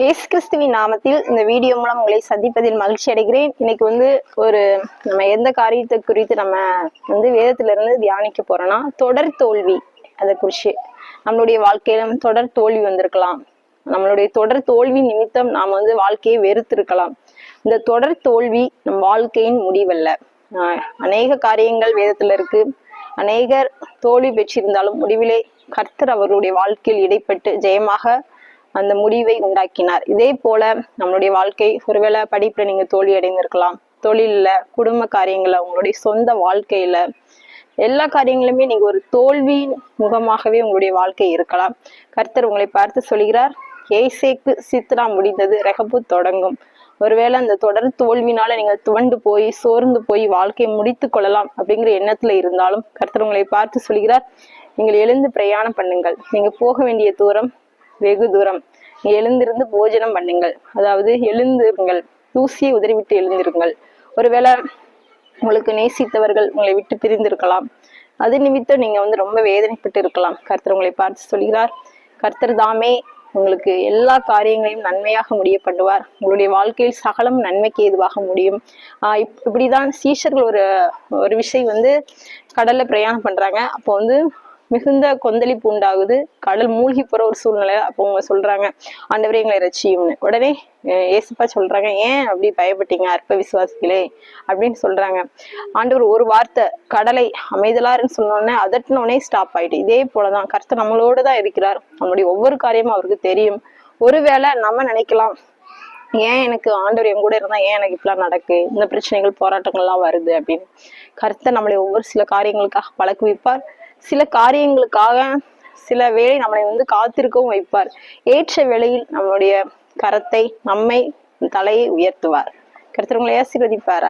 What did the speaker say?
இயேசு கிறிஸ்துவின் நாமத்தில் இந்த வீடியோ மூலம் உங்களை சந்திப்பதில் மகிழ்ச்சி அடைகிறேன். இன்னைக்கு நம்ம எந்த காரியத்தை குறித்து நம்ம வேதத்துல இருந்து தியானிக்க போறோம்னா, தொடர் தோல்வி. அதை குறிச்சு நம்மளுடைய வாழ்க்கையிலும் தொடர் தோல்வி வந்திருக்கலாம். நம்மளுடைய தொடர் தோல்வி நிமித்தம் நாம் வாழ்க்கையை வெறுத்திருக்கலாம். இந்த தொடர் தோல்வி நம் வாழ்க்கையின் முடிவல்ல. அநேக காரியங்கள் வேதத்துல இருக்கு. அநேகர் தோல்வி பெற்றிருந்தாலும் முடிவிலே கர்த்தர் அவருடைய வாழ்க்கையில் இடைப்பட்டு ஜெயமாக அந்த முடிவை உண்டாக்கினார். இதே போல நம்மளுடைய வாழ்க்கை, ஒருவேளை படிப்புல நீங்க தோல்வி அடைந்திருக்கலாம், தொழில்ல, குடும்ப காரியங்கள்ல, உங்களுடைய சொந்த வாழ்க்கையில, எல்லா காரியங்களுமே நீங்க ஒரு தோல்வி முகமாகவே உங்களுடைய வாழ்க்கை இருக்கலாம். கர்த்தர் உங்களை பார்த்து சொல்கிறார், ஏசேக்கு சித்ரா முடிந்தது, ரெகபு தொடங்கும். ஒருவேளை அந்த தொடர் தோல்வினால நீங்க துவண்டு போய் சோர்ந்து போய் வாழ்க்கையை முடித்து கொள்ளலாம் அப்படிங்கிற எண்ணத்துல இருந்தாலும் கர்த்தர் உங்களை பார்த்து சொல்கிறார், நீங்கள் எழுந்து பிரயாணம் பண்ணுங்கள். நீங்க போக வேண்டிய தூரம் வெகு தூரம். எழுந்திருந்து போஜனம் பண்ணுங்கள், அதாவது எழுந்திருங்கள், தூசியை உதறிவிட்டு எழுந்திருங்கள். ஒருவேளை உங்களுக்கு நேசித்தவர்கள் உங்களை விட்டு பிரிந்திருக்கலாம். அது நிமித்தம் நீங்க ரொம்ப வேதனைப்பட்டு இருக்கலாம். கர்த்தர் உங்களை பார்த்து சொல்கிறார், கர்த்தர் தாமே உங்களுக்கு எல்லா காரியங்களையும் நன்மையாக முடிய பண்ணுவார். உங்களுடைய வாழ்க்கையில் சகலம் நன்மைக்கு ஏதுவாக முடியும். இப்படிதான் சீஷர்கள் ஒரு விஷயம் கடல்ல பிரயாணம் பண்றாங்க. அப்போ மிகுந்த கொந்தளிப்பு உண்டாகுது. கடல் மூழ்கி போற ஒரு சூழ்நிலை. அப்போ அவங்க சொல்றாங்க, ஆண்டவரே எங்களை ரட்சியும்னு. உடனே ஏசப்பா சொல்றாங்க, ஏன் அப்படி பயப்பட்டீங்க அற்ப விசுவாசிகளே அப்படின்னு சொல்றாங்க. ஆண்டவர் ஒரு வார்த்தை கடலை அமைதலாருன்னு சொன்னோடனே அதட்டினோடனே ஸ்டாப் ஆயிட்டு. இதே போலதான் கர்த்தர் நம்மளோட தான் இருக்கிறார். நம்மளுடைய ஒவ்வொரு காரியமும் அவருக்கு தெரியும். ஒருவேளை நம்ம நினைக்கலாம், ஏன் எனக்கு ஆண்டவர் என் கூட இருந்தா ஏன் எனக்கு இப்பெல்லாம் நடக்கு, இந்த பிரச்சனைகள் போராட்டங்கள்லாம் வருது அப்படின்னு. கர்த்தர் நம்மளை ஒவ்வொரு சில காரியங்களுக்காக பழக்குவிப்பார். சில காரியங்களுக்காக சில வேளை நம்மளை காத்திருக்கவும் வைப்பார். ஏற்ற வேளையில் நம்மளுடைய கரத்தை, நம்மை, தலையை உயர்த்துவார். கர்த்தர் உங்களை ஆசீர்வதிப்பார்.